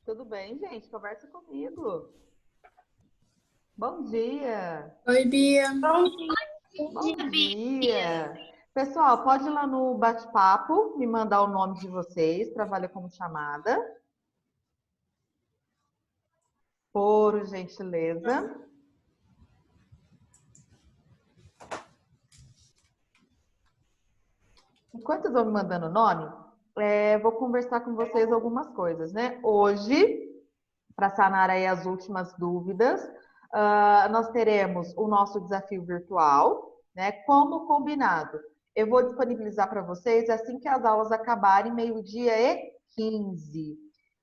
Tudo bem, gente? Conversa comigo. Bom dia. Oi, Bia. Bom dia. Pessoal, pode ir lá no bate-papo, me mandar o nome de vocês para valer como chamada, por gentileza. Enquanto eu vou me mandando o nome, vou conversar com vocês algumas coisas, né? Hoje, para sanar aí as últimas dúvidas, nós teremos o nosso desafio virtual, né? Como combinado. Eu vou disponibilizar para vocês assim que as aulas acabarem, 12h15.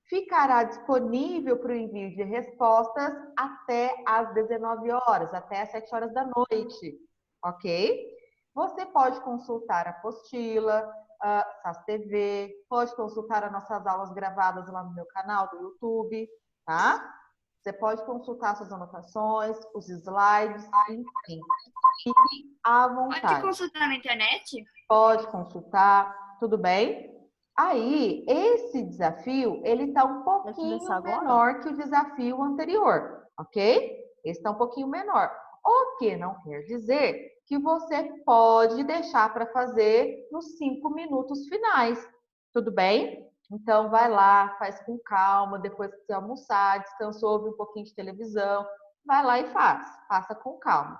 Ficará disponível para o envio de respostas até às 19 horas, até às 7 horas da noite, ok? Você pode consultar a apostila, a SAS TV, pode consultar as nossas aulas gravadas lá no meu canal do YouTube, tá? Você pode consultar suas anotações, os slides, enfim. Fique à Pode vontade. consultar na internet? Pode consultar, tudo bem? Aí, esse desafio, ele está um pouquinho menor que o desafio anterior, ok? Esse está um pouquinho menor. O que não quer dizer que você pode deixar para fazer nos 5 minutos finais, tudo bem? Então, vai lá, faz com calma, depois que você almoçar, descansou, ouve um pouquinho de televisão, vai lá e faz, faça com calma.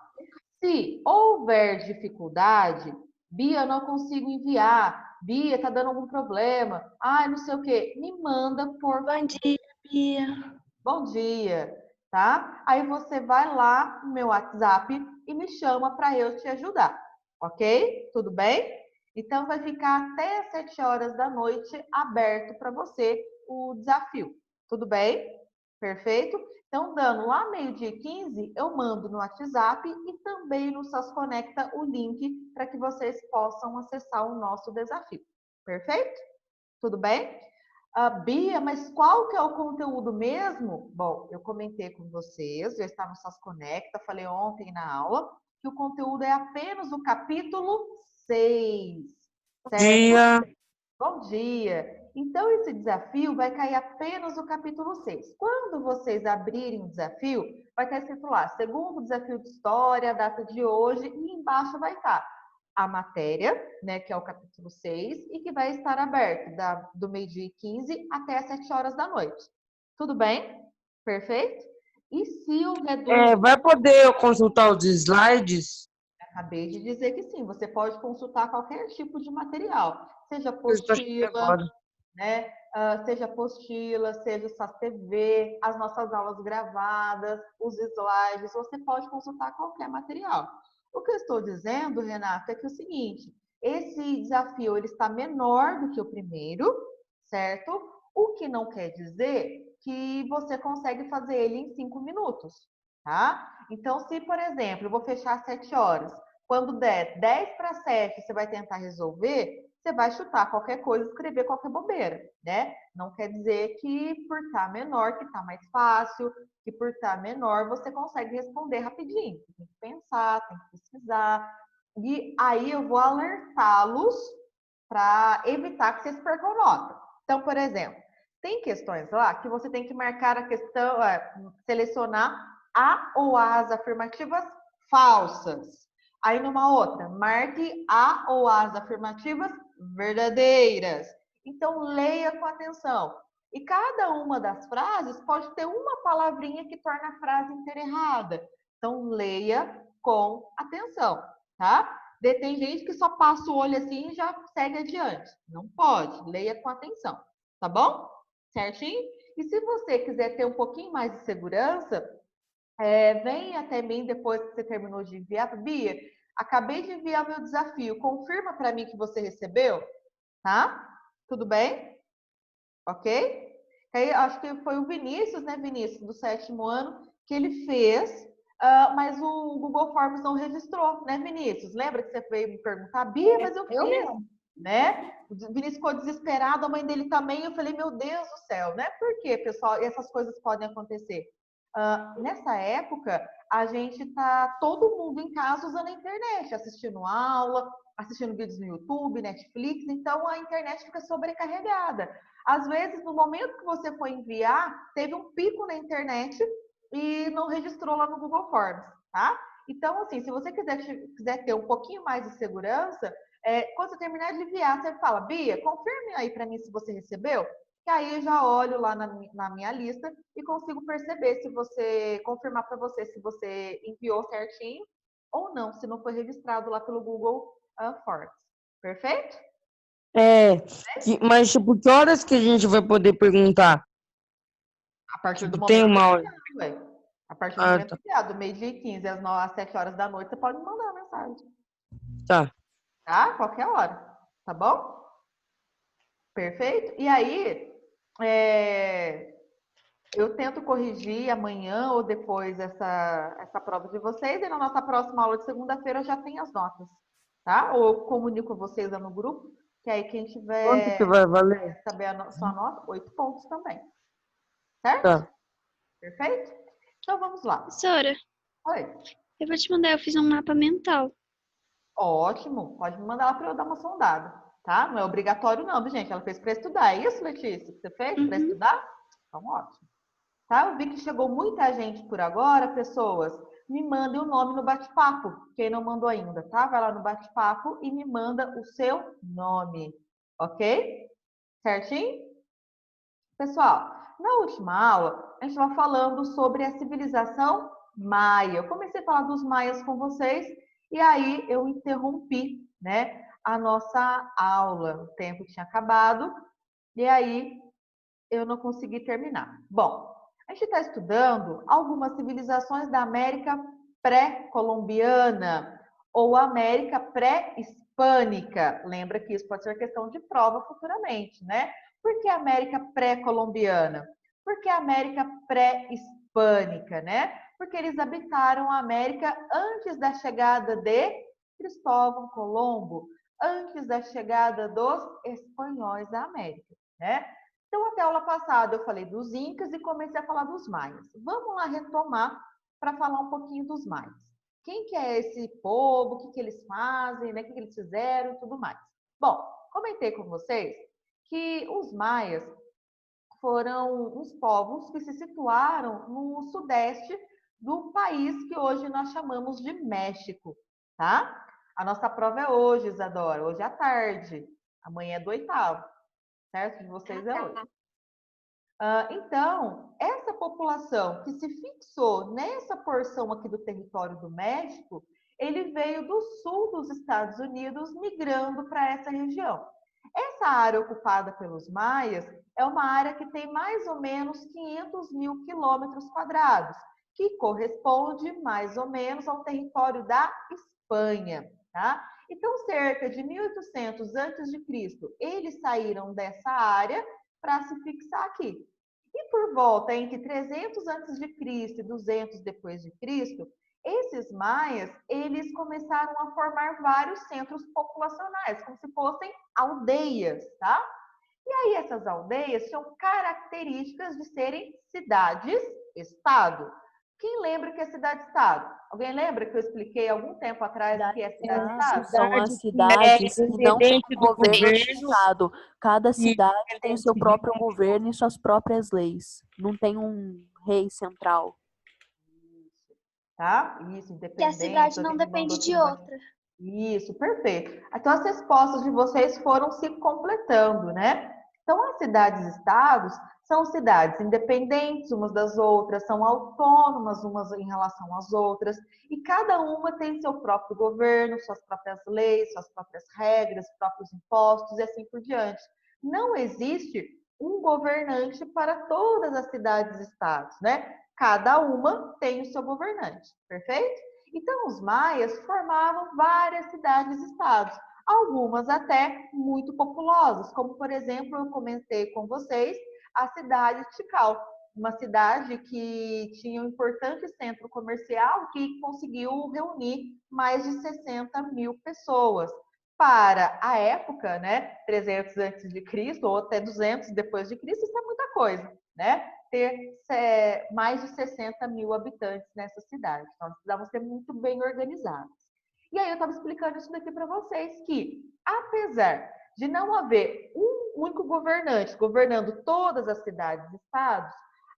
Se houver dificuldade, Bia, eu não consigo enviar. Bia, tá dando algum problema. Ai, não sei o quê. Me manda por Bom dia, Bia. bom dia, tá? Aí você vai lá no meu WhatsApp e me chama para eu te ajudar, ok? Tudo bem? Então vai ficar até às 7 horas da noite aberto para você o desafio. Tudo bem? Perfeito? Então, dando lá 12h15, eu mando no WhatsApp e também no SAS Conecta o link para que vocês possam acessar o nosso desafio. Perfeito? Tudo bem? Bia, mas qual que é o conteúdo mesmo? Bom, eu comentei com vocês, já está no SAS Conecta, falei ontem na aula, que o conteúdo é apenas o capítulo 6, certo? Dia. Bom dia! Então, esse desafio vai cair apenas no capítulo 6. Quando vocês abrirem o desafio, vai estar escrito lá, segundo desafio de história, a data de hoje, e embaixo vai estar a matéria, né, que é o capítulo 6, e que vai estar aberto do meio-dia e 15 até as 7 horas da noite. Tudo bem? Perfeito? E se houver dúvida, Vai poder consultar os slides? acabei de dizer que sim, você pode consultar qualquer tipo de material, seja Eu estou chegando apostila, agora. né? Seja apostila, seja o SAS TV, as nossas aulas gravadas, os slides, você pode consultar qualquer material. O que eu estou dizendo, Renata, é que é o seguinte, esse desafio ele está menor do que o primeiro, certo? O que não quer dizer que você consegue fazer ele em 5 minutos, tá? Então, se, por exemplo, eu vou fechar às 7 horas, quando der 10 para 7, você vai tentar resolver, você vai chutar qualquer coisa, escrever qualquer bobeira, né? Não quer dizer que por estar menor, que está mais fácil, que por estar menor você consegue responder rapidinho. Tem que pensar, tem que pesquisar. E aí eu vou alertá-los para evitar que vocês percam nota. Então, por exemplo, tem questões lá que você tem que marcar a questão, selecionar a ou as afirmativas falsas. Aí numa outra, marque a ou as afirmativas verdadeiras. Então, leia com atenção. E cada uma das frases pode ter uma palavrinha que torna a frase inteira errada. Então, leia com atenção, tá? Tem gente que só passa o olho assim e já segue adiante. Não pode, leia com atenção, tá bom? Certinho? E se você quiser ter um pouquinho mais de segurança, vem até mim depois que você terminou de enviar. Bia, acabei de enviar meu desafio. Confirma para mim que você recebeu, tá? Tudo bem? Ok? Aí, acho que foi o Vinícius, né, Vinícius, do 7º ano, que ele fez, mas o Google Forms não registrou, né, Vinícius? Lembra que você veio me perguntar, Bia, mas eu fiz, né? O Vinícius ficou desesperado, a mãe dele também. Eu falei, meu Deus do céu, né? Por quê, pessoal? Essas coisas podem acontecer. Nessa época, a gente tá todo mundo em casa usando a internet, assistindo aula, assistindo vídeos no YouTube, Netflix, então a internet fica sobrecarregada. Às vezes, no momento que você for enviar, teve um pico na internet e não registrou lá no Google Forms, tá? Então, assim, se você quiser ter um pouquinho mais de segurança, quando você terminar de enviar, você fala, Bia, confirme aí para mim se você recebeu, que aí eu já olho lá na minha lista e consigo perceber se você, confirmar para você se você enviou certinho ou não, se não foi registrado lá pelo Google Forms. Perfeito? Mas tipo, que horas que a gente vai poder perguntar? A partir do Tipo, momento tem uma hora. enviado, ué. A partir do Ah, momento tá. enviado, meio-dia e 15, às 7 horas da noite, você pode me mandar uma mensagem. Tá. Tá? Qualquer hora. Tá bom? Perfeito? E aí, eu tento corrigir amanhã ou depois essa prova de vocês, e na nossa próxima aula de segunda-feira eu já tenho as notas, tá? Ou eu comunico a vocês lá no grupo, que aí quem Quanto que tiver vai valer? saber a sua nota, 8 pontos também. Certo? Tá. Perfeito? Então vamos lá. Professora, Oi. eu vou te mandar, eu fiz um mapa mental. Ótimo. Pode me mandar lá para eu dar uma sondada, tá? Não é obrigatório não, gente. Ela fez para estudar. É isso, Letícia, que você fez para Uhum. estudar? Então, ótimo. Tá? Eu vi que chegou muita gente por agora, pessoas. Me mandem o nome no bate-papo. Quem não mandou ainda, tá? Vai lá no bate-papo e me manda o seu nome, ok? Certinho? Pessoal, na última aula, a gente estava falando sobre a civilização maia. Eu comecei a falar dos maias com vocês e aí eu interrompi, né, a nossa aula. O tempo tinha acabado e aí eu não consegui terminar. Bom, a gente está estudando algumas civilizações da América pré-colombiana ou América pré-hispânica. Lembra que isso pode ser questão de prova futuramente, né? Por que América pré-colombiana? Por que América pré-hispânica, né? Porque eles habitaram a América antes da chegada de Cristóvão Colombo, antes da chegada dos espanhóis à América, né? Então, até a aula passada eu falei dos incas e comecei a falar dos maias. Vamos lá retomar para falar um pouquinho dos maias. Quem que é esse povo, o que eles fazem, né? O que eles fizeram e tudo mais. Bom, comentei com vocês que os maias foram uns povos que se situaram no sudeste do país que hoje nós chamamos de México, tá? A nossa prova é hoje, Isadora, hoje à tarde. Amanhã é do oitavo, certo? De vocês é hoje. Então, essa população que se fixou nessa porção aqui do território do México, ele veio do sul dos Estados Unidos, migrando para essa região. Essa área ocupada pelos maias é uma área que tem mais ou menos 500 mil quilômetros quadrados, que corresponde mais ou menos ao território da Espanha, tá? Então, cerca de 1800 a.C., eles saíram dessa área para se fixar aqui. E por volta entre 300 a.C. e 200 depois de Cristo, esses maias, eles começaram a formar vários centros populacionais, como se fossem aldeias, tá? E aí essas aldeias tinham características de serem cidades-estado. Quem lembra que é cidade-estado? Alguém lembra que eu expliquei algum tempo atrás o que é cidade-estado? São as É cidades que não têm independente do governo de governo estado. Cada e cidade tem o seu independente próprio governo e suas próprias leis. Não tem um rei central. Tá? Isso, Que a independente. cidade não Alguém me mandou depende aqui de no bate. outra. Isso, perfeito. Então, as respostas de vocês foram se completando, né? Então, as cidades-estados são cidades independentes umas das outras, são autônomas umas em relação às outras, e cada uma tem seu próprio governo, suas próprias leis, suas próprias regras, próprios impostos e assim por diante. Não existe um governante para todas as cidades-estados, né? Cada uma tem o seu governante, perfeito? Então, os maias formavam várias cidades-estados, algumas até muito populosas, como, por exemplo, eu comentei com vocês, a cidade de Tikal, uma cidade que tinha um importante centro comercial que conseguiu reunir mais de 60 mil pessoas. Para a época, né, 300 antes de Cristo ou até 200 depois de Cristo, isso é muita coisa, né? Ter mais de 60 mil habitantes nessa cidade. Então, nós precisávamos ser muito bem organizados. E aí eu estava explicando isso daqui para vocês, que apesar de não haver um único governante governando todas as cidades e estados,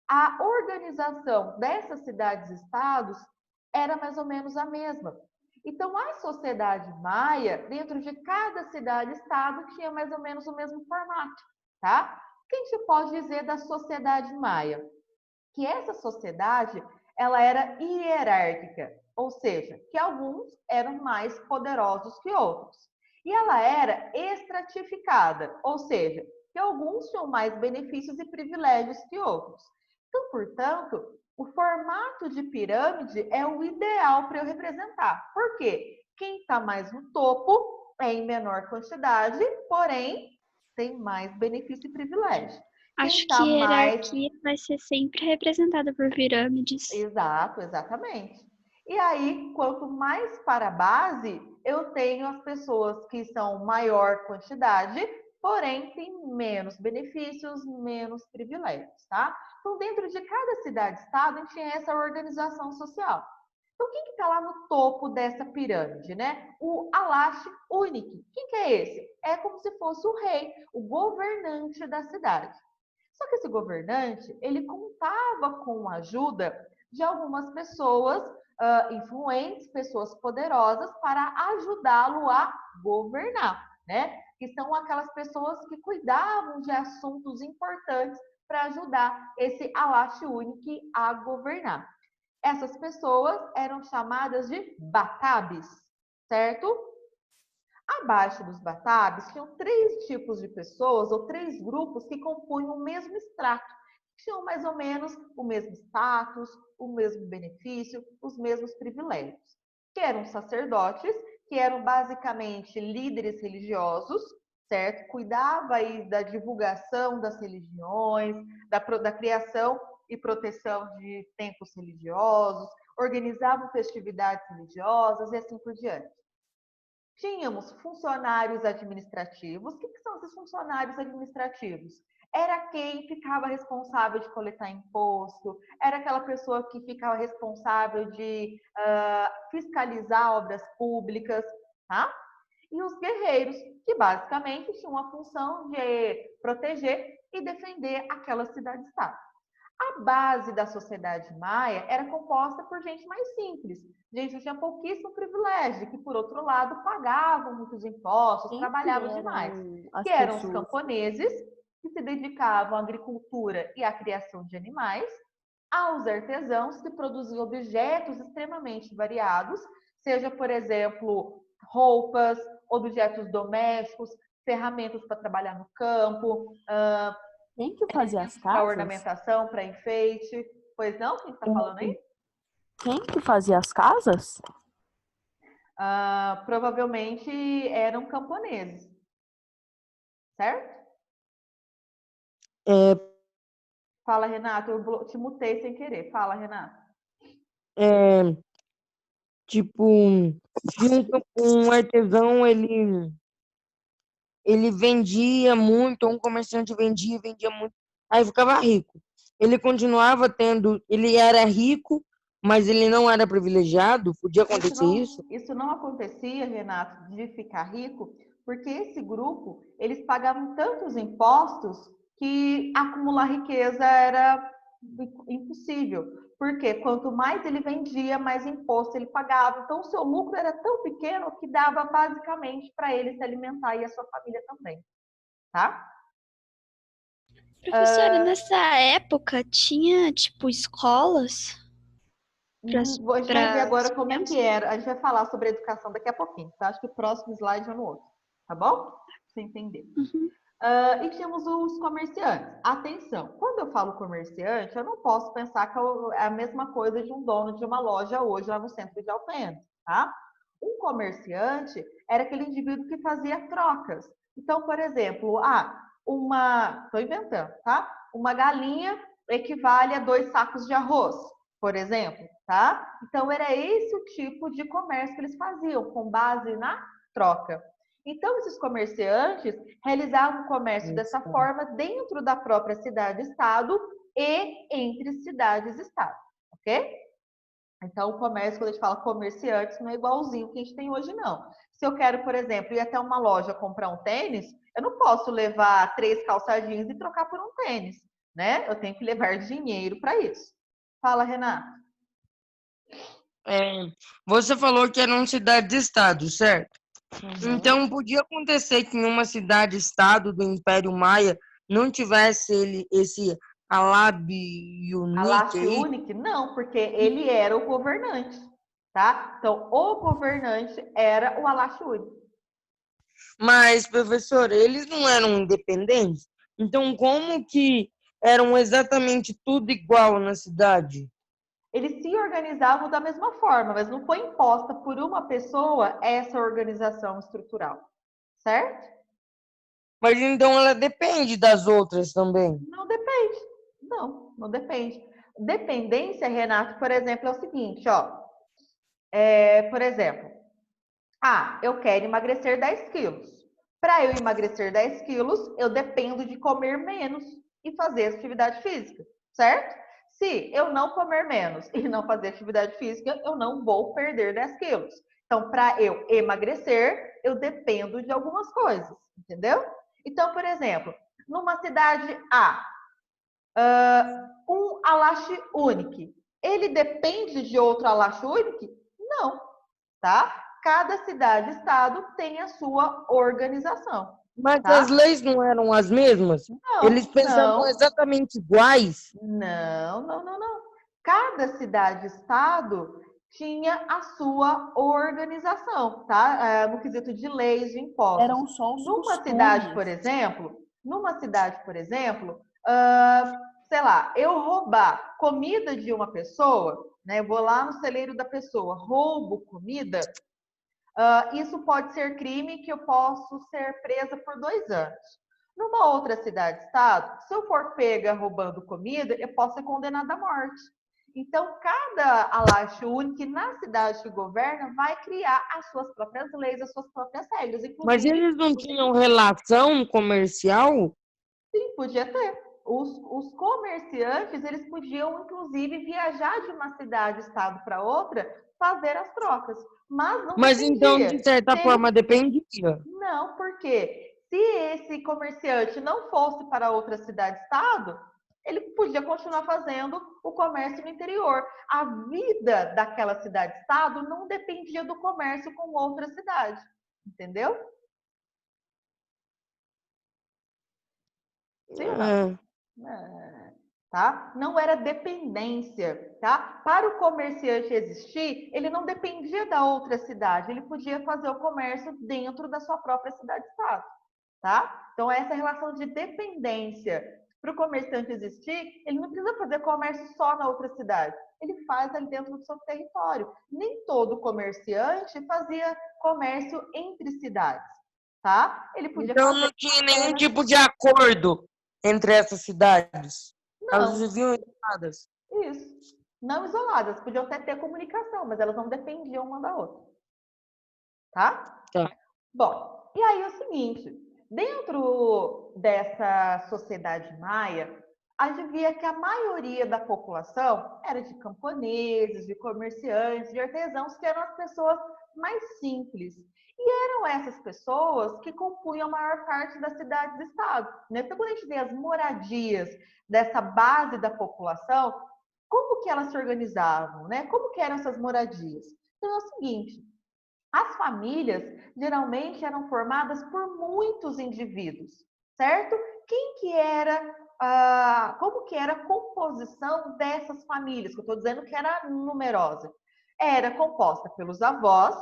a organização dessas cidades e estados era mais ou menos a mesma. Então, a sociedade maia, dentro de cada cidade e estado, tinha mais ou menos o mesmo formato, tá? O que a gente pode dizer da sociedade maia? Que essa sociedade, ela era hierárquica, ou seja, que alguns eram mais poderosos que outros. E ela era estratificada, ou seja, que alguns tinham mais benefícios e privilégios que outros. Então, portanto, o formato de pirâmide é o ideal para eu representar. Por quê? Quem está mais no topo é em menor quantidade, porém tem mais benefício e privilégio. Quem Acho está que a mais... hierarquia vai ser sempre representada por pirâmides. Exato, exatamente. E aí, quanto mais para a base, eu tenho as pessoas que são maior quantidade, porém têm menos benefícios, menos privilégios, tá? Então, dentro de cada cidade-estado, a gente tem essa organização social. Então, quem que está lá no topo dessa pirâmide, né? O Alash Unik. Quem que é esse? É como se fosse o rei, o governante da cidade. Só que esse governante, ele contava com a ajuda de algumas pessoas influentes, pessoas poderosas, para ajudá-lo a governar, né? Que são aquelas pessoas que cuidavam de assuntos importantes para ajudar esse Alash Unik a governar. Essas pessoas eram chamadas de batabes, certo? Abaixo dos batabes, tinham 3 tipos de pessoas, ou 3 grupos que compunham o mesmo extrato, que tinham mais ou menos o mesmo status, o mesmo benefício, os mesmos privilégios, que eram sacerdotes, que eram basicamente líderes religiosos, certo? Cuidava aí da divulgação das religiões, da criação e proteção de templos religiosos, organizavam festividades religiosas e assim por diante. Tínhamos funcionários administrativos. O que são esses funcionários administrativos? Era quem ficava responsável de coletar imposto, era aquela pessoa que ficava responsável de fiscalizar obras públicas, tá? E os guerreiros, que basicamente tinham a função de proteger e defender aquela cidade-estado. A base da sociedade maia era composta por gente mais simples, gente que tinha pouquíssimo privilégio, que, por outro lado, pagavam muitos impostos, Quem trabalhavam que demais, eram as que eram os pessoas? camponeses, que se dedicavam à agricultura e à criação de animais, aos artesãos, que produziam objetos extremamente variados, seja, por exemplo, roupas, objetos domésticos, ferramentas para trabalhar no campo, Quem que fazia as para casas? ornamentação, para enfeite. Pois não? Quem está falando aí? Quem que fazia as casas? Provavelmente eram camponeses. Certo? É, Fala, Renato. Eu te mutei sem querer. Fala, Renato. é, tipo, um artesão, ele vendia muito, um comerciante vendia muito, aí ficava rico. Ele continuava tendo, ele era rico, mas ele não era privilegiado, podia acontecer isso? Isso não acontecia, Renato, de ficar rico, porque esse grupo, eles pagavam tantos impostos que acumular riqueza era impossível. Porque quanto mais ele vendia, mais imposto ele pagava. Então, o seu lucro era tão pequeno que dava basicamente para ele se alimentar e a sua família também. Tá? Professora, nessa época tinha, tipo, escolas A gente vai ver agora como é que era. A gente vai falar sobre a educação daqui a pouquinho, tá? Acho que o próximo slide é no outro, tá bom? Pra você entender. Uhum. E tínhamos os comerciantes. Atenção, quando eu falo comerciante, eu não posso pensar que é a mesma coisa de um dono de uma loja hoje lá no centro de Alfenas, tá? Um comerciante era aquele indivíduo que fazia trocas. Então, por exemplo, estou inventando, tá? Uma galinha equivale a 2 sacos de arroz, por exemplo, tá? Então, era esse o tipo de comércio que eles faziam, com base na troca. Então, esses comerciantes realizavam o comércio dessa forma dentro da própria cidade-estado e entre cidades-estado, ok? Então, o comércio, quando a gente fala comerciantes, não é igualzinho que a gente tem hoje, não. Se eu quero, por exemplo, ir até uma loja comprar um tênis, eu não posso levar 3 calça jeans e trocar por um tênis, né? Eu tenho que levar dinheiro para isso. Fala, Renato. Você falou que eram cidades-estado, certo? Uhum. Então, podia acontecer que em uma cidade-estado do Império Maia não tivesse esse Alabiunique aí? Alachiunic, não, porque ele era o governante, tá? Então, o governante era o Alachiunic. Mas, professor, eles não eram independentes? Então, como que eram exatamente tudo igual na cidade? Eles se organizavam da mesma forma, mas não foi imposta por uma pessoa essa organização estrutural, certo? Mas então ela depende das outras também. Não depende. Não depende. Dependência, Renato, por exemplo, é o seguinte, ó. Por exemplo, eu quero emagrecer 10 quilos. Para eu emagrecer 10 quilos, eu dependo de comer menos e fazer atividade física, certo? Se eu não comer menos e não fazer atividade física, eu não vou perder 10 quilos. Então, para eu emagrecer, eu dependo de algumas coisas, entendeu? Então, por exemplo, numa cidade A, um Alache Unique, ele depende de outro Alache Unique? Não, tá? Cada cidade, estado tem a sua organização, Mas as tá? leis não eram as mesmas? Eles Não, pensavam não, exatamente iguais? não. Cada cidade, estado tinha a sua organização, tá? No quesito de leis, de impostos. Eram só os Numa cidade, por exemplo, sei lá, eu roubar comida de uma pessoa, né? Eu vou lá no celeiro da pessoa, roubo comida, isso pode ser crime que eu posso ser presa por 2 anos. Numa outra cidade, estado, se eu for pega roubando comida, eu posso ser condenada à morte. Então, cada alache único na cidade que governa vai criar as suas próprias leis, as suas próprias regras. Mas Inclusive, eles não tinham relação comercial? sim, podia ter. Os comerciantes, eles podiam, inclusive, viajar de uma cidade, estado para outra, fazer as trocas. Mas não Mas então, de dependia. certa Se forma, ele dependia. Não, porque se esse comerciante não fosse para outra cidade-estado, ele podia continuar fazendo o comércio no interior. A vida daquela cidade-estado não dependia do comércio com outra cidade, entendeu? Sim ou não? É. Tá? Não era dependência, tá? Para o comerciante existir, ele não dependia da outra cidade, ele podia fazer o comércio dentro da sua própria cidade-estado. Tá? Então, essa relação de dependência para o comerciante existir, ele não precisa fazer comércio só na outra cidade. Ele faz ali dentro do seu território. Nem todo comerciante fazia comércio entre cidades, tá? Ele podia Então fazer não tinha nenhum apenas... tipo de acordo entre essas cidades. Elas Não, viviam isoladas. isso. Não isoladas, podiam até ter comunicação, mas elas não dependiam uma da outra, tá? Tá. Bom, e aí é o seguinte, dentro dessa sociedade maia, a gente via que a maioria da população era de camponeses, de comerciantes, de artesãos, que eram as pessoas mais simples. E eram essas pessoas que compunham a maior parte das cidades-estado. Né? Então, quando a gente vê as moradias dessa base da população, como que elas se organizavam? Né? Como que eram essas moradias? Então, é o seguinte, as famílias geralmente eram formadas por muitos indivíduos, certo? Como que era a composição dessas famílias? Que eu estou dizendo que era numerosa. Era composta pelos avós,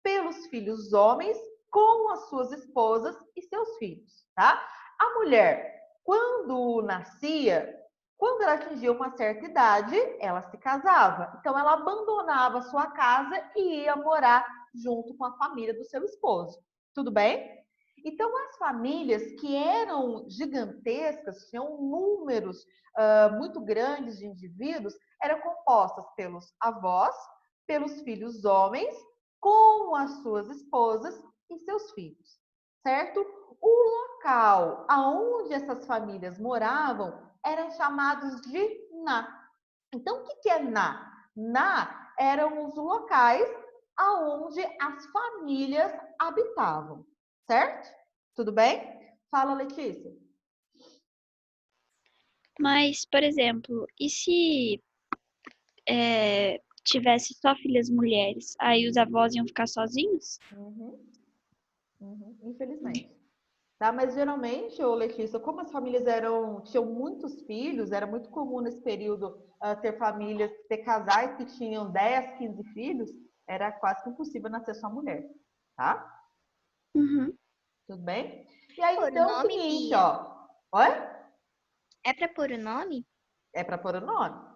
pelos filhos homens, com as suas esposas e seus filhos, tá? A mulher, quando nascia, quando ela atingia uma certa idade, ela se casava. Então, ela abandonava sua casa e ia morar junto com a família do seu esposo. Tudo bem? Então, as famílias que eram gigantescas, tinham números muito grandes de indivíduos, eram compostas pelos avós, pelos filhos homens, com as suas esposas e seus filhos, certo? O local aonde essas famílias moravam eram chamados de Na. Então, o que é Na? Na eram os locais aonde as famílias habitavam, certo? Tudo bem? Fala, Letícia. Mas, por exemplo, e se tivesse só filhas mulheres? Aí os avós iam ficar sozinhos? Infelizmente. Tá? Mas geralmente, ô Letícia, como as famílias tinham muitos filhos, era muito comum nesse período ter famílias, ter casais que tinham 10, 15 filhos, era quase que impossível nascer só mulher, tá? Uhum. Tudo bem? E aí, Pôr o então, é o nome, seguinte, Bia? ó. Oi? É pra pôr o nome? É para pôr o nome.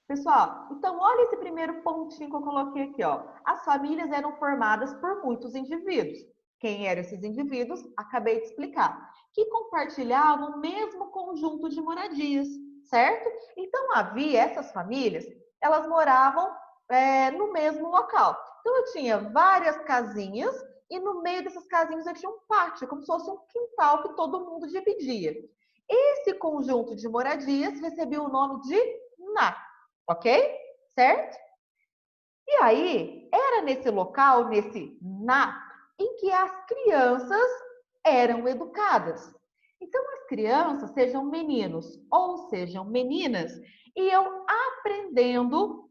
Pessoal, então olha esse primeiro pontinho que eu coloquei aqui, ó. As famílias eram formadas por muitos indivíduos. Quem eram esses indivíduos? Acabei de explicar. Que compartilhavam o mesmo conjunto de moradias, certo? Então havia essas famílias, elas moravam no mesmo local. Então eu tinha várias casinhas e no meio dessas casinhas eu tinha um pátio, como se fosse um quintal que todo mundo dividia. Esse conjunto de moradias recebia o nome de ná, ok? Certo? E aí, era nesse local, nesse ná, em que as crianças eram educadas. Então, as crianças, sejam meninos ou sejam meninas, iam aprendendo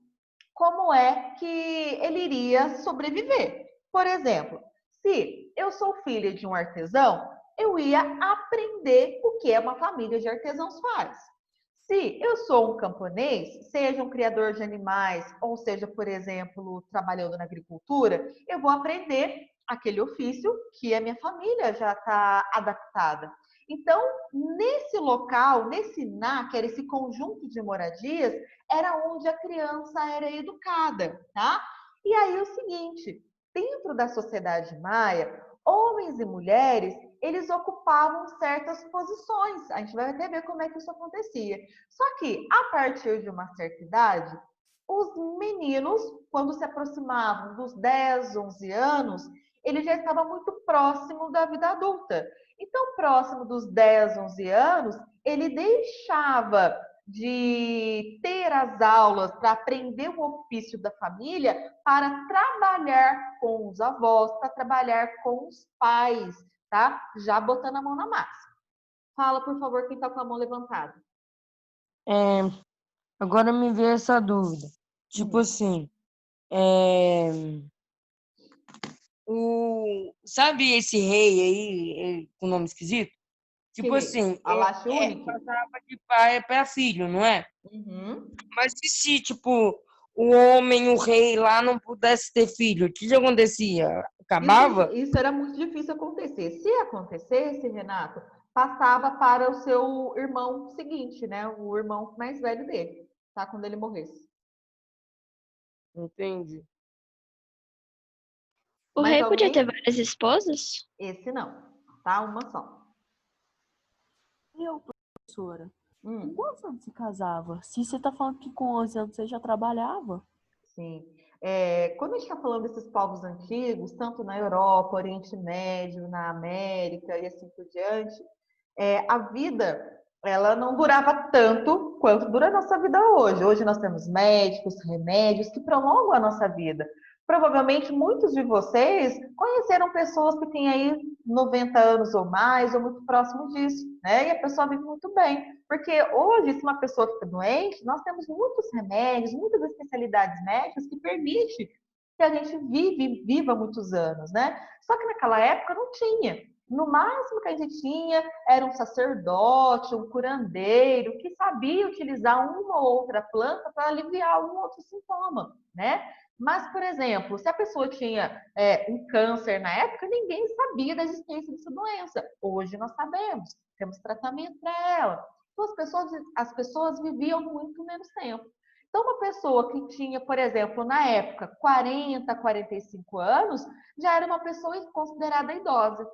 como é que ele iria sobreviver. Por exemplo, se eu sou filha de um artesão, eu ia aprender o que uma família de artesãos faz. Se eu sou um camponês, seja um criador de animais, ou seja, por exemplo, trabalhando na agricultura, eu vou aprender aquele ofício que a minha família já está adaptada. Então, nesse local, nesse ná, que era esse conjunto de moradias, era onde a criança era educada, tá? E aí o seguinte, dentro da sociedade maia, homens e mulheres, eles ocupavam certas posições. A gente vai até ver como é que isso acontecia. Só que, a partir de uma certa idade, os meninos, quando se aproximavam dos 10, 11 anos, ele já estava muito próximo da vida adulta. Então, próximo dos 10, 11 anos, ele deixava de ter as aulas para aprender o ofício da família para trabalhar com os avós, para trabalhar com os pais, tá? Já botando a mão na massa. Fala, por favor, quem está com a mão levantada. Agora me veio essa dúvida. Tipo assim, sabe esse rei aí, com nome esquisito? Tipo assim, Alache único? passava de pai para filho, não é? Uhum. Mas e se, tipo, o homem, o rei lá não pudesse ter filho? O que acontecia? Acabava? Isso era muito difícil acontecer. Se acontecesse, Renato, passava para o seu irmão seguinte, né? O irmão mais velho dele, tá? Quando ele morresse. Entendi. O Mais rei podia ter alguém? várias esposas? Esse não, tá? Uma só. Eu, professora, com Hum. quantos anos se casava? Se você tá falando que com 11 anos você já trabalhava? Sim. Quando a gente está falando desses povos antigos, tanto na Europa, Oriente Médio, na América e assim por diante, a vida ela não durava tanto quanto dura a nossa vida hoje. Hoje nós temos médicos, remédios que prolongam a nossa vida. Provavelmente muitos de vocês conheceram pessoas que têm aí 90 anos ou mais, ou muito próximo disso, né? E a pessoa vive muito bem. Porque hoje, se uma pessoa fica doente, nós temos muitos remédios, muitas especialidades médicas que permitem que a gente viva muitos anos, né? Só que naquela época não tinha. No máximo que a gente tinha era um sacerdote, um curandeiro, que sabia utilizar uma ou outra planta para aliviar algum outro sintoma, né? Mas, por exemplo, se a pessoa tinha um câncer na época, ninguém sabia da existência dessa doença. Hoje nós sabemos, temos tratamento para ela. Então, as pessoas viviam muito menos tempo. Então, uma pessoa que tinha, por exemplo, na época, 40, 45 anos, já era uma pessoa considerada idosa.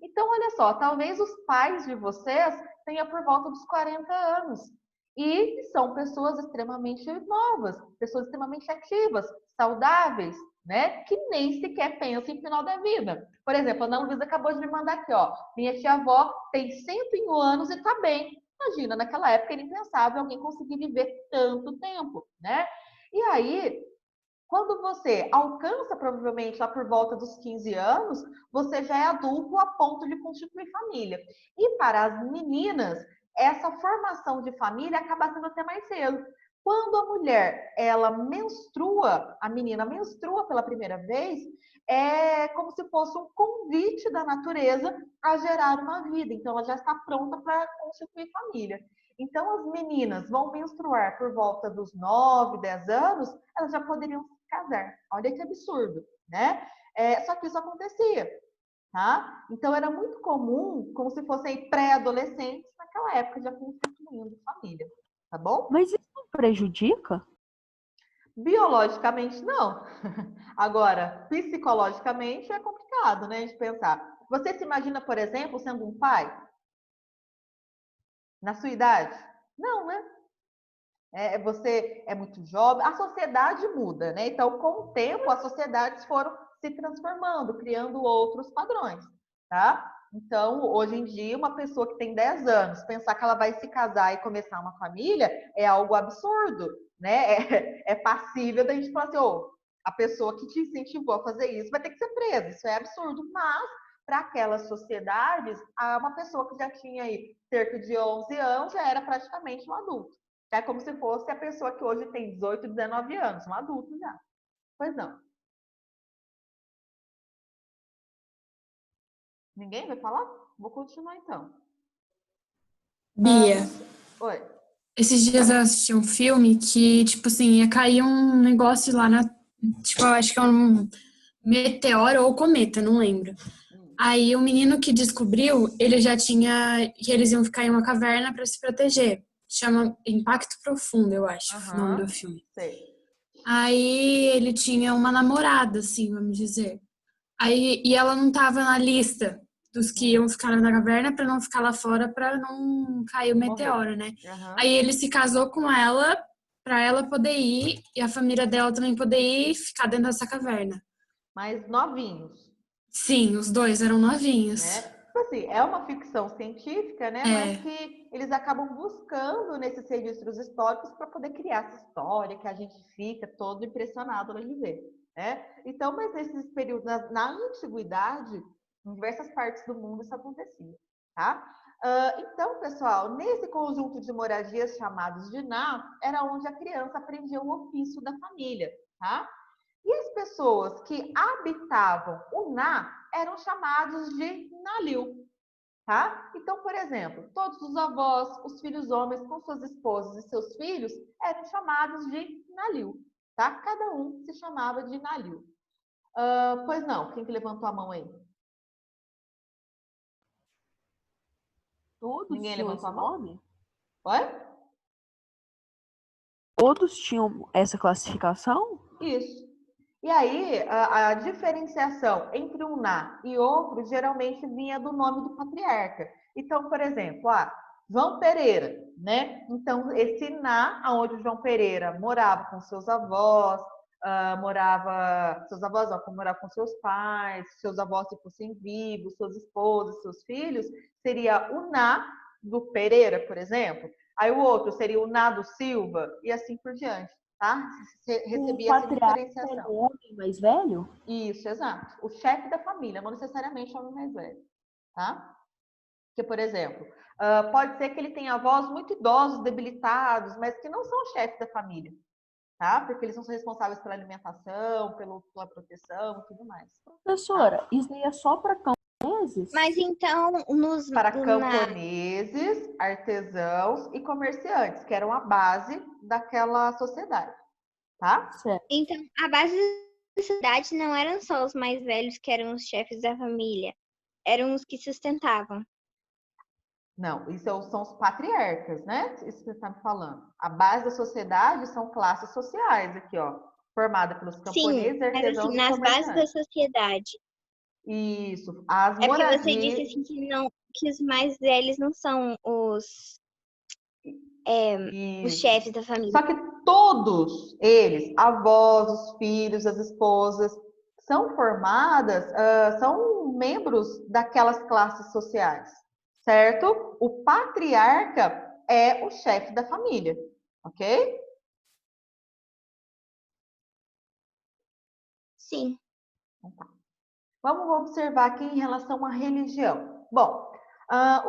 Então, olha só, talvez os pais de vocês tenham por volta dos 40 anos. E são pessoas extremamente novas, pessoas extremamente ativas, saudáveis, né? Que nem sequer pensam em final da vida. Por exemplo, a Ana Luísa acabou de me mandar aqui, ó. Minha tia-avó tem 101 anos e está bem. Imagina, naquela época era impensável alguém conseguir viver tanto tempo, né? E aí, quando você alcança, provavelmente, lá por volta dos 15 anos, você já é adulto a ponto de constituir família. E para as meninas, essa formação de família acaba sendo até mais cedo. Quando a mulher, ela menstrua, a menina menstrua pela primeira vez, é como se fosse um convite da natureza a gerar uma vida. Então, ela já está pronta para constituir família. Então, as meninas vão menstruar por volta dos 9, 10 anos, elas já poderiam se casar. Olha que absurdo, né? Só que isso acontecia, tá? Então, era muito comum, como se fossem pré-adolescentes, naquela época, já constituindo família, tá bom? Mas isso não prejudica? Biologicamente, não. Agora, psicologicamente, é complicado, né, de pensar. Você se imagina, por exemplo, sendo um pai? Na sua idade? Não, né? Você é muito jovem, a sociedade muda, né? Então, com o tempo, as sociedades foram se transformando, criando outros padrões, tá? Então, hoje em dia, uma pessoa que tem 10 anos, pensar que ela vai se casar e começar uma família é algo absurdo, né? É passível da gente falar assim, oh, a pessoa que te incentivou a fazer isso vai ter que ser presa, isso é absurdo, mas para aquelas sociedades, uma pessoa que já tinha aí cerca de 11 anos já era praticamente um adulto. É como se fosse a pessoa que hoje tem 18, 19 anos, um adulto já. Pois não. Ninguém vai falar? Vou continuar então. Bia, Oi. esses dias eu assisti um filme que, tipo assim, ia cair um negócio lá na. Tipo, eu acho que é um meteoro ou cometa, não lembro. Aí o menino que descobriu, ele já tinha. Que eles iam ficar em uma caverna para se proteger. Chama Impacto Profundo, eu acho, o nome do filme. Sei. Aí ele tinha uma namorada, assim, vamos dizer. Aí, e ela não tava na lista dos que iam ficar na caverna para não ficar lá fora para não cair o meteoro, né? Aí ele se casou com ela para ela poder ir e a família dela também poder ir e ficar dentro dessa caverna. Mas novinhos, Sim, os dois eram novinhos. né? Tipo assim, é uma ficção científica, né? Mas É, que eles acabam buscando nesses registros históricos para poder criar essa história que a gente fica todo impressionado de ver, né? Então, mas nesses períodos, na antiguidade, em diversas partes do mundo isso acontecia, tá? Então, pessoal, nesse conjunto de moradias chamados de Ná, era onde a criança aprendia o ofício da família, tá? E as pessoas que habitavam o Ná eram chamados de Nalil, tá? Então, por exemplo, todos os avós, os filhos homens com suas esposas e seus filhos eram chamados de Nalil, tá? Cada um se chamava de Nalil. Pois não, quem que levantou a mão aí? Todos Ninguém tinham levantou esse a mão? nome? Oi? Todos tinham essa classificação? Isso. E aí, a diferenciação entre um na e outro geralmente vinha do nome do patriarca. Então, por exemplo, João Pereira, né? Então, esse na, onde o João Pereira morava com seus avós, seus avós, morava com seus pais, seus avós se fossem vivos, suas esposas, seus filhos, seria o na do Pereira, por exemplo. Aí o outro seria o na do Silva, e assim por diante, tá? Você O recebia essa patriarca era diferenciação. o homem mais velho? Isso, exato. O chefe da família, não necessariamente o homem mais velho, tá? Porque, por exemplo, pode ser que ele tenha avós muito idosos, debilitados, mas que não são o chefe da família, tá? Porque eles não são responsáveis pela alimentação, pela proteção e tudo mais. Professora, Tá? isso aí é só para camponeses? Mas então, Para camponeses, artesãos e comerciantes, que eram a base daquela sociedade, tá? Certo. então, a base da sociedade não eram só os mais velhos que eram os chefes da família, eram os que sustentavam. Não, isso são os patriarcas, né? Isso que você está me falando. A base da sociedade são classes sociais aqui, ó, formada pelos Sim, camponeses, mas artesãos assim, e nas bases da comerciantes. sociedade. Isso, as É porque você disse moradias. assim que os mais velhos não são os Isso. chefes da família. Só que todos eles, avós, os filhos, as esposas, são formadas, são membros daquelas classes sociais, certo? O patriarca é o chefe da família, ok? Sim. Vamos observar aqui em relação à religião. Bom,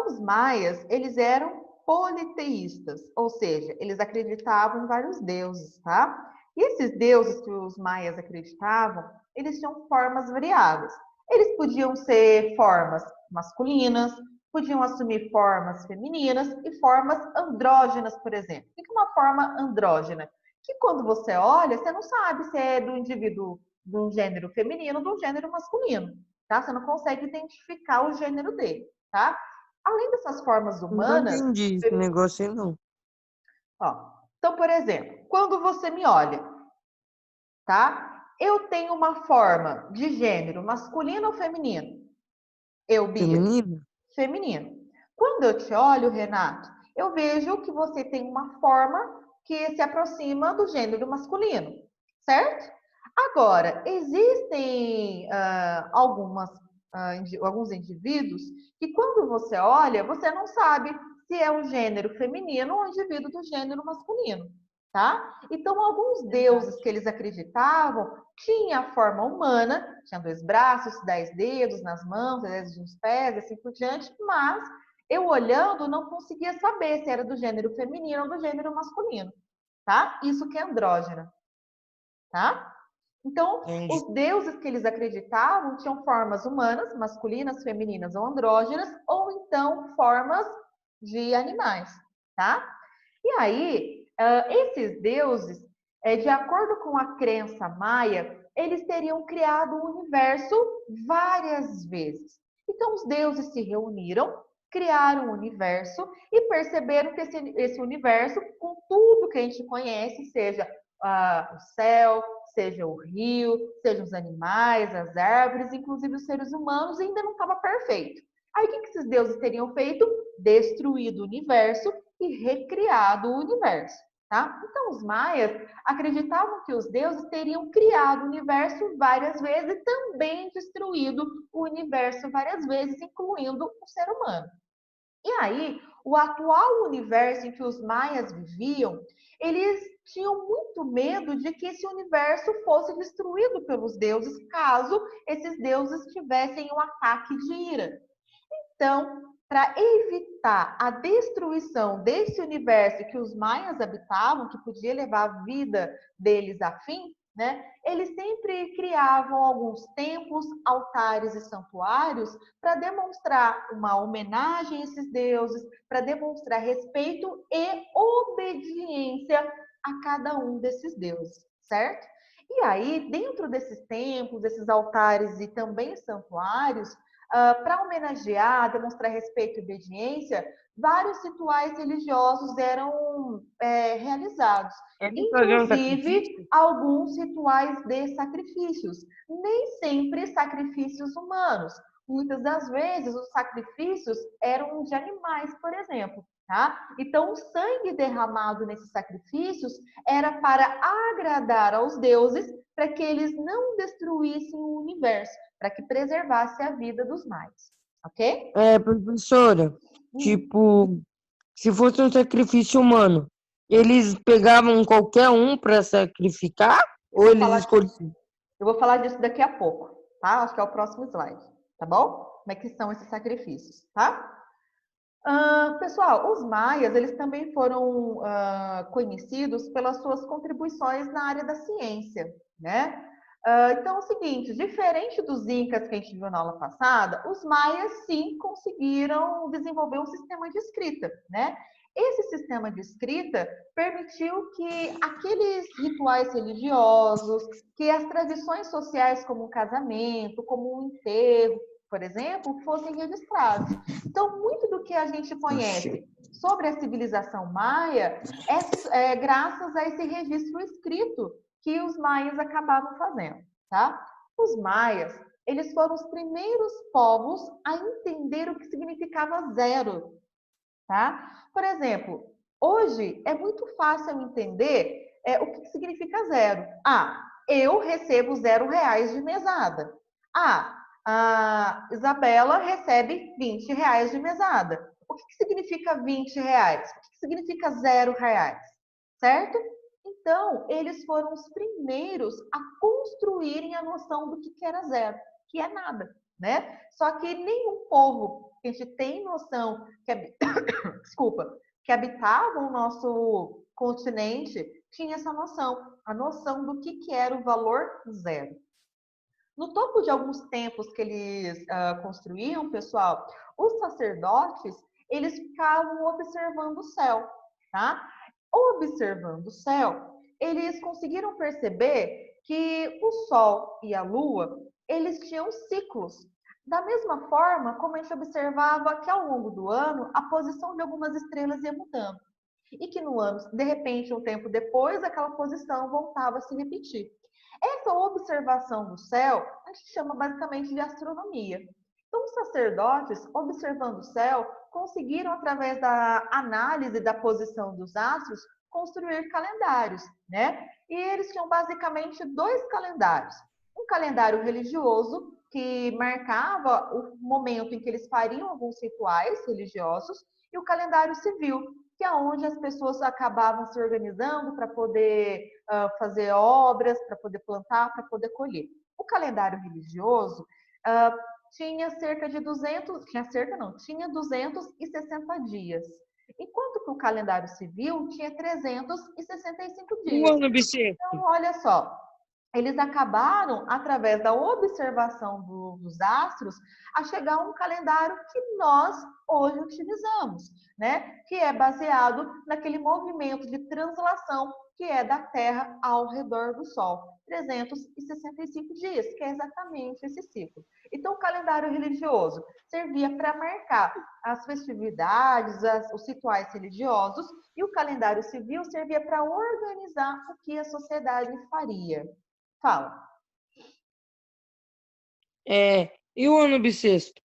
os maias, eles eram politeístas, ou seja, eles acreditavam em vários deuses, tá? E esses deuses que os maias acreditavam, eles tinham formas variadas. Eles podiam ser formas masculinas, podiam assumir formas femininas e formas andrógenas, por exemplo. O que é uma forma andrógena? Que quando você olha, você não sabe se é do indivíduo do gênero feminino ou do gênero masculino, tá? Você não consegue identificar o gênero dele, tá? Além dessas formas Não humanas, entendi esse negócio aí, não. ó, então, por exemplo, quando você me olha, tá? Eu tenho uma forma de gênero masculino ou feminino? Eu, Bia, Feminino? feminino. Quando eu te olho, Renato, eu vejo que você tem uma forma que se aproxima do gênero masculino, certo? Agora, existem alguns indivíduos que quando você olha, você não sabe se é um gênero feminino ou um indivíduo do gênero masculino, tá? Então, alguns deuses que eles acreditavam tinham a forma humana, tinha 2 braços, 10 dedos nas mãos, 10 dedos nos pés, assim por diante, mas eu olhando não conseguia saber se era do gênero feminino ou do gênero masculino, tá? Isso que é andrógena, tá? Então, Entendi. os deuses que eles acreditavam tinham formas humanas, masculinas, femininas ou andrógenas, ou então formas de animais, tá? E aí, esses deuses, de acordo com a crença maia, eles teriam criado o universo várias vezes. Então, os deuses se reuniram, criaram o universo e perceberam que esse universo, com tudo que a gente conhece, seja o céu, seja o rio, sejam os animais, as árvores, inclusive os seres humanos, ainda não estava perfeito. Aí o que esses deuses teriam feito? Destruído o universo e recriado o universo, tá? Então os maias acreditavam que os deuses teriam criado o universo várias vezes e também destruído o universo várias vezes, incluindo o ser humano. E aí, o atual universo em que os maias viviam, eles tinham muito medo de que esse universo fosse destruído pelos deuses, caso esses deuses tivessem um ataque de ira. Então, para evitar a destruição desse universo que os maias habitavam, que podia levar a vida deles a fim, né? Eles sempre criavam alguns templos, altares e santuários para demonstrar uma homenagem a esses deuses, para demonstrar respeito e obediência a cada um desses deuses, certo? E aí, dentro desses templos, desses altares e também santuários, para homenagear, demonstrar respeito e obediência, vários rituais religiosos eram realizados, Eles faziam inclusive sacrifício? alguns rituais de sacrifícios, nem sempre sacrifícios humanos. Muitas das vezes os sacrifícios eram de animais, por exemplo. Tá? Então, o sangue derramado nesses sacrifícios era para agradar aos deuses, para que eles não destruíssem o universo, para que preservasse a vida dos maias, ok? Professora, tipo, se fosse um sacrifício humano, eles pegavam qualquer um para sacrificar ou eles escolhiam? Eu vou falar disso daqui a pouco, tá? Acho que é o próximo slide, tá bom? Como é que são esses sacrifícios, tá? Pessoal, os maias, eles também foram conhecidos pelas suas contribuições na área da ciência, né? Então, é o seguinte, diferente dos incas que a gente viu na aula passada, os maias, sim, conseguiram desenvolver um sistema de escrita, né? Esse sistema de escrita permitiu que aqueles rituais religiosos, que as tradições sociais como o casamento, como o enterro, por exemplo, fossem registrados. Então, muito do que a gente conhece sobre a civilização maia é graças a esse registro escrito que os maias acabaram fazendo, tá? Os maias, eles foram os primeiros povos a entender o que significava zero, tá? Por exemplo, hoje é muito fácil entender o que significa zero. Eu recebo R$ 0 de mesada. A Isabela recebe R$ 20 de mesada. O que significa R$ 20? O que significa R$ 0? Certo? Então, eles foram os primeiros a construírem a noção do que era zero, que é nada, né? Só que nenhum povo que a gente tem noção desculpa, que habitava o nosso continente tinha essa noção, a noção do que era o valor zero. No topo de alguns templos que eles construíam, pessoal, os sacerdotes, eles ficavam observando o céu, tá? Observando o céu, eles conseguiram perceber que o Sol e a Lua, eles tinham ciclos. Da mesma forma como a gente observava que ao longo do ano, a posição de algumas estrelas ia mudando. E que no ano, de repente, um tempo depois, aquela posição voltava a se repetir. Essa observação do céu, a gente chama basicamente de astronomia. Então, os sacerdotes, observando o céu, conseguiram, através da análise da posição dos astros, construir calendários, né? E eles tinham basicamente 2 calendários. Um calendário religioso, que marcava o momento em que eles fariam alguns rituais religiosos, e o calendário civil, que é onde as pessoas acabavam se organizando para poder fazer obras, para poder plantar, para poder colher. O calendário religioso tinha cerca de 260 dias, enquanto que o calendário civil tinha 365 dias. Um ano bissexto. Então, olha só, eles acabaram, através da observação dos astros, a chegar a um calendário que nós hoje utilizamos, né? Que é baseado naquele movimento de translação que é da Terra ao redor do Sol. 365 dias, que é exatamente esse ciclo. Então, o calendário religioso servia para marcar as festividades, os rituais religiosos, e o calendário civil servia para organizar o que a sociedade faria. Fala. E o ano bissexto?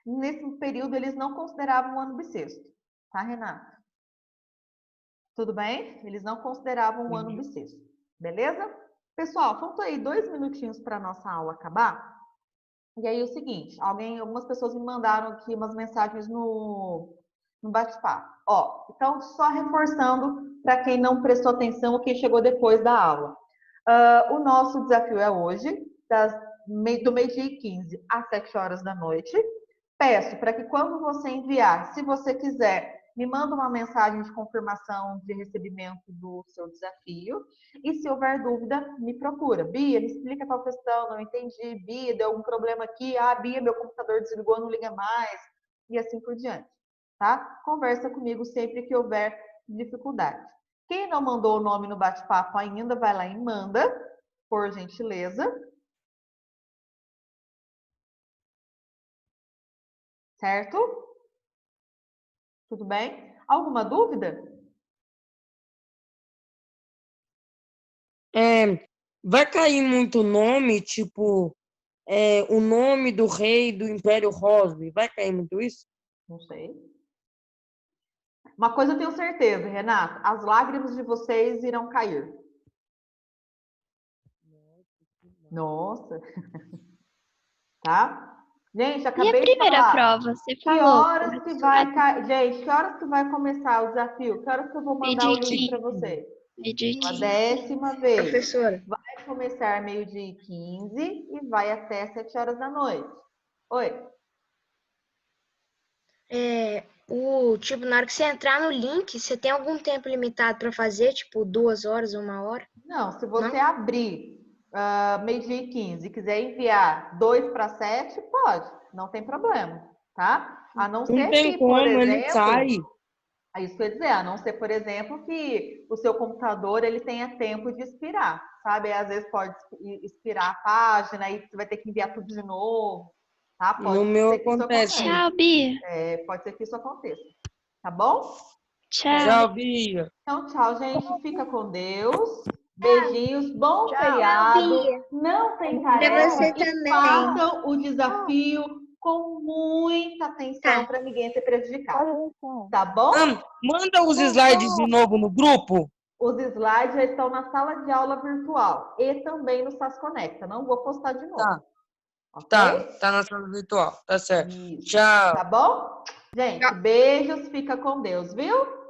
Nesse período, eles não consideravam o ano bissexto. Tá, Renato? Tudo bem? Eles não consideravam o ano bissexto. Beleza? Pessoal, faltam aí 2 minutinhos para a nossa aula acabar. E aí, é o seguinte, algumas pessoas me mandaram aqui umas mensagens no bate-papo. Ó, então, só reforçando para quem não prestou atenção ou quem chegou depois da aula. O nosso desafio é hoje, do meio-dia e 15 às 7 horas da noite. Peço para que quando você enviar, se você quiser, me manda uma mensagem de confirmação de recebimento do seu desafio. E se houver dúvida, me procura. Bia, me explica tal questão, não entendi. Bia, deu algum problema aqui. Bia, meu computador desligou, não liga mais. E assim por diante, tá? Conversa comigo sempre que houver dificuldade. Quem não mandou o nome no bate-papo ainda, vai lá e manda, por gentileza. Certo? Tudo bem? Alguma dúvida? Vai cair muito nome, tipo, o nome do rei do Império Rosby. Vai cair muito isso? Não sei. Uma coisa eu tenho certeza, Renato, as lágrimas de vocês irão cair. Nossa. Tá? Gente, acabei E a de primeira falar. prova, você Que falou? horas que vai, gente, que horas que vai começar o desafio? Que horas que eu vou mandar o link para vocês? Meio-dia Uma 15. 10ª vez. Professora. Vai começar meio-dia e 15 e vai até 7 horas da noite. Oi. Tipo, na hora que você entrar no link, você tem algum tempo limitado para fazer, tipo 2 horas ou 1 hora? Não, se você abrir meio-dia e 15 e quiser enviar 2 para 7, pode, não tem problema, tá? A não ser tem que, como, por ele exemplo, sai. é isso que eu ia dizer, a não ser, por exemplo, que o seu computador ele tenha tempo de expirar, sabe? Às vezes pode expirar a página e você vai ter que enviar tudo de novo, tá? Pode No meu ser que isso acontece. aconteça. Tchau, Bia. Pode ser que isso aconteça, tá bom? Tchau. Tchau, Bia. Então, tchau, gente. Fica com Deus. Beijinhos, bom Tchau. feriado. Bia. Não tem Pra tarefa você e também. façam o desafio com muita atenção Tá. para ninguém ser prejudicado. Tá bom? Manda os slides de novo no grupo. Os slides já estão na sala de aula virtual e também no SAS Conecta. Não vou postar de novo. Tá. Ok? Tá na sala virtual. Tá certo. Isso. Tchau. Tá bom? Gente, beijos. Fica com Deus, viu?